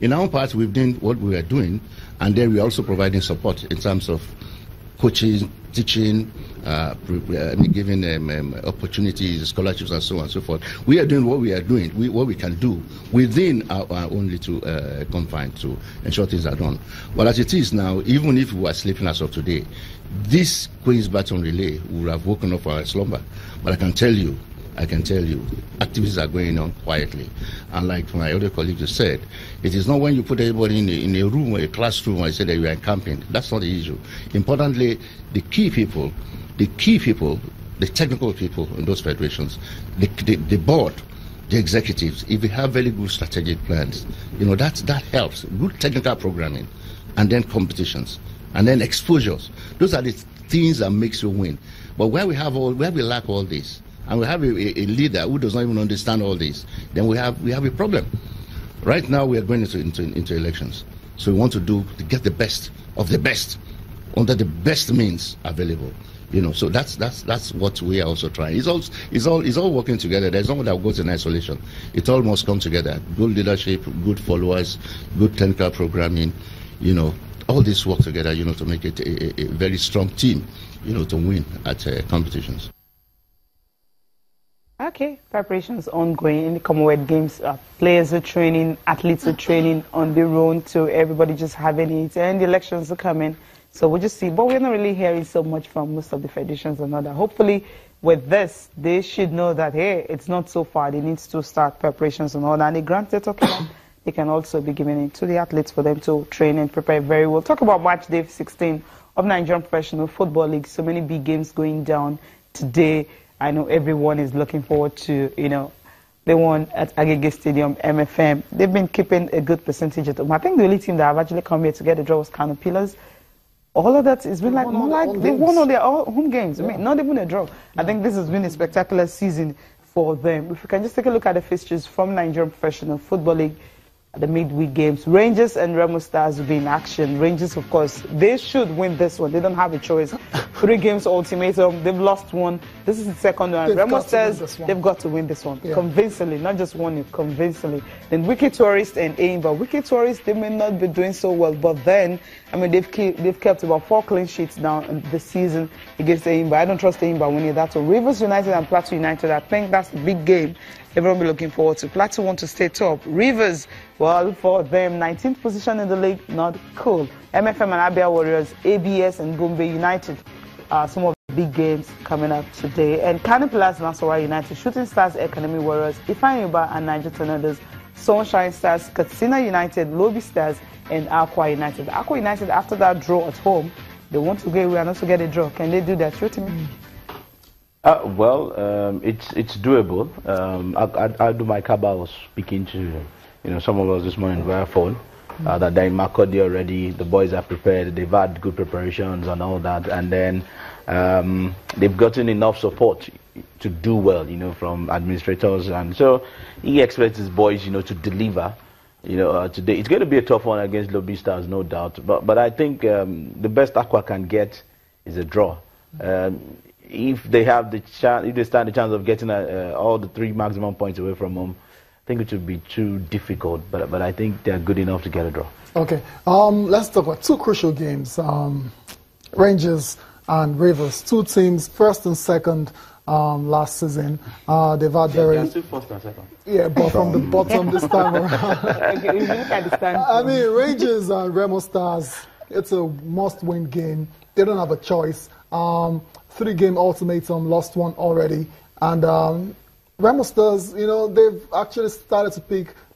In our part, we've done what we are doing, and then we're also providing support in terms of coaching, teaching, giving them opportunities, scholarships, and so on and so forth. We are doing what we are doing, what we can do within our own little confines to ensure things are done. But as it is now, even if we were sleeping as of today, this Queen's Baton Relay would have woken up our slumber. But I can tell you, activities are going on quietly. And like my other colleague just said, it is not when you put everybody in a room or a classroom and say that you are camping. That's not the issue. Importantly, the key people, the technical people in those federations, the board, the executives, if we have very good strategic plans, that helps. Good technical programming, and then competitions, and then exposures. Those are the things that makes you win. But where we lack all this, and we have a leader who does not even understand all this, then we have a problem. Right now we are going into elections, so we want to get the best of the best under the best means available. So that's what we are also trying. It's all working together. There's no one that goes in isolation. It all must come together. Good leadership, good followers, good technical programming. All this work together. To make it a very strong team. To win at competitions. Okay, preparations ongoing in the Commonwealth Games. Players are training, athletes are training on their own, so everybody just having it, and the elections are coming. So we'll just see. But we're not really hearing so much from most of the federations and other. Hopefully, with this, they should know that, hey, it's not so far. They need to start preparations and all that. And the grants they're talking about, they can also be giving it to the athletes for them to train and prepare very well. Talk about match day 16 of Nigerian Professional Football League. So many big games going down today. I know everyone is looking forward to, they won at Agege Stadium, MFM. They've been keeping a good percentage at home. I think the only team that have actually come here to get a draw was Kano Pillars. All of that has been they won all their home games. Yeah. I mean, not even a draw. Yeah. I think this has been a spectacular season for them. If we can just take a look at the fixtures from Nigerian Professional Football League, the midweek games. Rangers and Remo Stars will be in action. Rangers, of course, they should win this one. They don't have a choice. 3 games ultimatum. They've lost one. This is the second one. Remo Stars, they've got to win this one. Yeah. Convincingly, not just one, convincingly. Then Wiki Tourist and Aimba. Wiki Tourist, they may not be doing so well, but then, they've kept about 4 clean sheets now in the season against Aimba. I don't trust Aimba winning that one. Rivers United and Plateau United, I think that's the big game everyone will be looking forward to. Plateau want to stay top. Rivers, well, for them, 19th position in the league, not cool. MFM and Abia Warriors, ABS and Gombe United are some of the big games coming up today. And Kano Pillars, Nasarawa United, Shooting Stars, Academy Warriors, Ifeanyi Uba and Niger Tornadoes, Sunshine Stars, Katsina United, Lobi Stars, and Aqua United. Aqua United, after that draw at home, they want to get away and also get a draw. Can they do that? Shooting? It's doable. I'll do my cabal speaking to some of us this morning via phone. That they're in Makodi already. The boys are prepared. They've had good preparations and all that, and then they've gotten enough support to do well, from administrators, and so he expects his boys, to deliver. Today it's going to be a tough one against Lobby Stars, no doubt. But I think the best Aqua can get is a draw. If they have the chance, if they stand the chance of getting all the 3 maximum points away from home, I think it would be too difficult. But I think they're good enough to get a draw. Okay. Let's talk about 2 crucial games. Rangers and Rivers, 2 teams, first and second last season. They've had very. They're still first and second. Yeah, but from the bottom this time around. Rangers and Remo Stars, it's a must-win game. They don't have a choice. 3-game ultimatum, lost 1 already, and Remo Stars, they've actually started to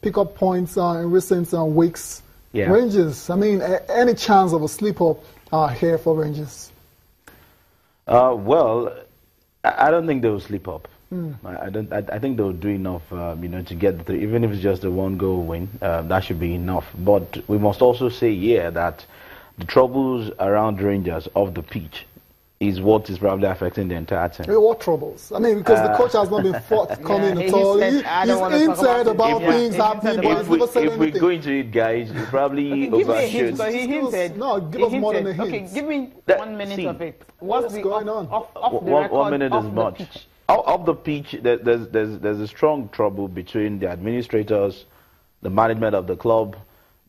pick up points in recent weeks. Yeah. Rangers, any chance of a slip-up here for Rangers? Well, I don't think they will slip up. I think they'll do enough, to get the 3, even if it's just a 1-goal win. That should be enough. But we must also say here that the troubles around Rangers off the pitch is what is probably affecting the entire team. What troubles? Because the coach has not been forthcoming at all. He's hinted about things happening, but he's never said anything. If we go into it, guys, you probably overshoot. So he hinted. No, give us more than a hint. Okay, give me 1 minute of it. What's going on? Off the record, 1 minute is much. Off the pitch, there's a strong trouble between the administrators, the management of the club,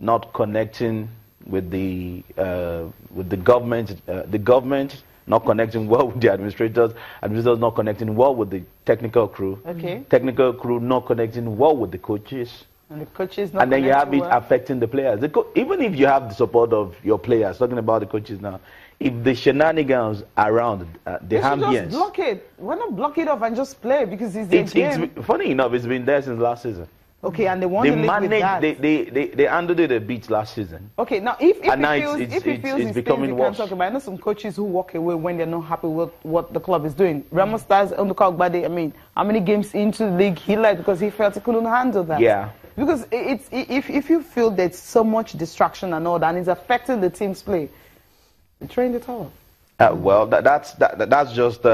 not connecting with the government not connecting well with the administrators not connecting well with the technical crew, technical crew not connecting well with the coaches. And the coaches not and then you have it well. affecting the players. Even if you have the support of your players, talking about the coaches now, if the shenanigans around the ambience, just block it. Why not block it off and just play? Because it's funny enough, it's been there since last season. Okay, and they want to live with that. They handled it a bit last season. Okay, now if he feels it's becoming worse. Talk about. I know some coaches who walk away when they're not happy with what the club is doing. Remo Stars, Ogbade, I mean, how many games into the league he led because he felt he couldn't handle that? Yeah. Because if you feel there's so much distraction and all that, and it's affecting the team's play, train the tower. Well, that's just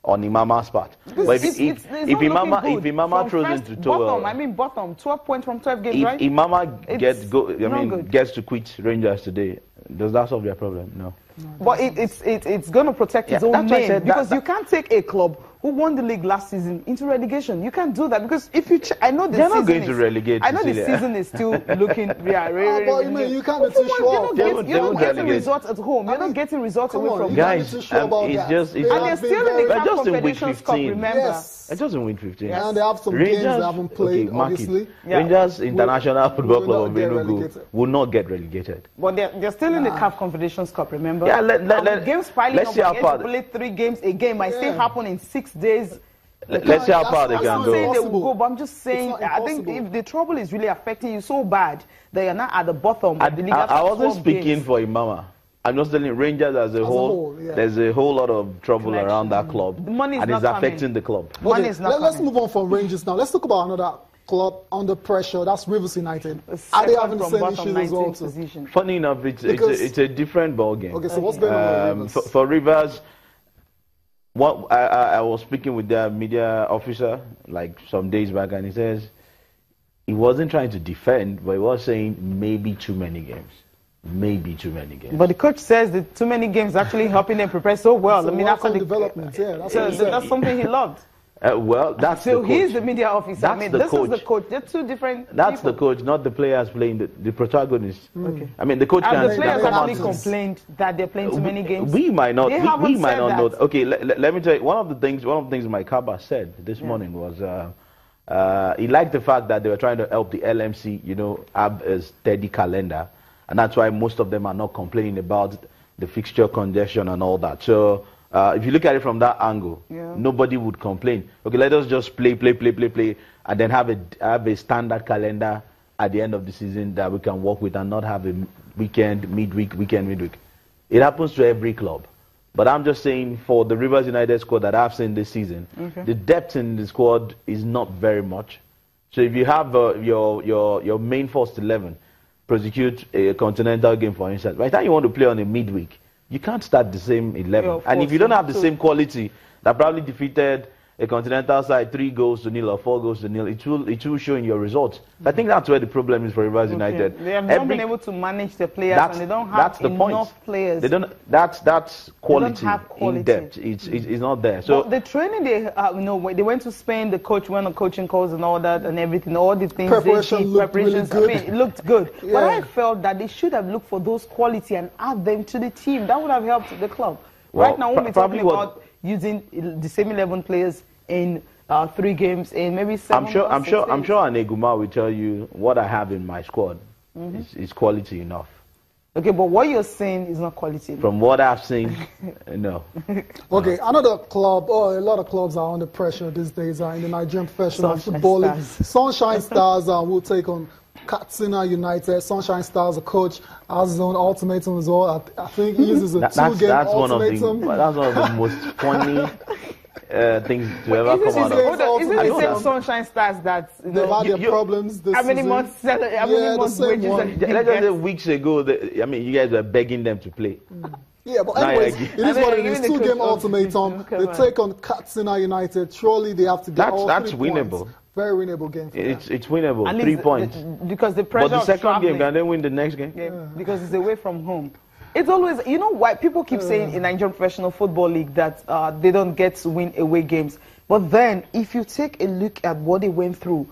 on Imama's part. But if Imama throws into bottom, I mean bottom, 12 points from 12 games, right? If Imama gets to quit Rangers today, does that solve their problem? No. But it's going to protect his own name because you can't take a club who won the league last season into relegation. You can't do that because if you, I know they're not going to relegate. I know the season is still looking. But you can't be too sure. You're not getting results at home. You're not getting results away from guys. It's just and they're still in the CAF Confederations Cup. Remember, it doesn't win 15. Yes. And they have some games they haven't played. Obviously, Rangers International Football Club of Enugu will not get relegated. But they're still in the CAF Confederations Cup. Remember? Yeah. Games piling up. Let's play 3 games a game. Might still happen in 6 days. Let's see how far they can go. I'm not saying they will go, but I'm just saying I think if the trouble is really affecting you so bad that you're not at the bottom of the league. I wasn't speaking for Imama. I'm just telling Rangers as a whole. There's a whole lot of trouble around that club, the money is and it's affecting the club. Money is not let's move on from Rangers now. Let's talk about another club under pressure. That's Rivers United. Are they having the same issues as well? Funny enough, it's a different ball game. Okay, so what's going on with Rivers? For Rivers, what I was speaking with their media officer like some days back, and he says he wasn't trying to defend, but he was saying maybe too many games. Maybe too many games. But the coach says that too many games actually helping them prepare so well. I mean, that's development. Yeah, that's something he loved. Well, that's so the coach. He's the media officer. That's I mean, this is the coach. They're two different. That's people. the coach, not the players playing the protagonists. Okay. I mean, the coach and can. The players actually complained that they're playing too many games. We might not. We might not know. Okay, let me tell you. One of the things Mike Kaba said this morning was he liked the fact that they were trying to help the LMC, have a steady calendar, and that's why most of them are not complaining about the fixture congestion and all that. So. If you look at it from that angle, nobody would complain. Okay, let us just play, and then have a standard calendar at the end of the season that we can work with and not have a weekend, midweek. It happens to every club. But I'm just saying for the Rivers United squad that I've seen this season, the depth in the squad is not very much. So if you have your main first 11 prosecute a continental game, for instance, by the time you want to play on a midweek, you can't start the same 11. And if you don't have the same quality that probably defeated a continental side 3-0 or 4-0, it will show in your results. I think that's where the problem is for Rivers United. They have not been able to manage the players, and they don't have enough players. They don't. That's quality. They don't have quality in depth. It's not there. So the training they went to Spain. The coach went on coaching course and all that and everything. All the things preparations. I mean, it looked good. Yeah. But I felt that they should have looked for those quality and add them to the team. That would have helped the club. Well, right now, we're talking about using the same 11 players in 3 games in maybe 7. I'm sure Aneguma will tell you what I have in my squad is quality enough. Okay, but what you're saying is not quality enough. From what I've seen, no. Okay, another club, a lot of clubs are under pressure these days in the Nigerian Professional Football League. Sunshine Stars will take on Katsina United. Sunshine Stars, the coach, has his own ultimatum as well. I think he uses a 2-game ultimatum. That's one of the most funny things to ever come out of. Isn't the same Sunshine Stars that they've had their problems this how many season? months wages let's say weeks ago, you guys were begging them to play. Yeah, but anyways, it is what it is. 2-game ultimatum. They take on Katsina United. Surely they have to get all 3 That's winnable. Points. Very winnable game for them. It's winnable. 3 points. Because the pressure but the second game, can they win the next game? Because it's away from home. It's always, why people keep saying in Nigerian Professional Football League that they don't get to win away games. But then, if you take a look at what they went through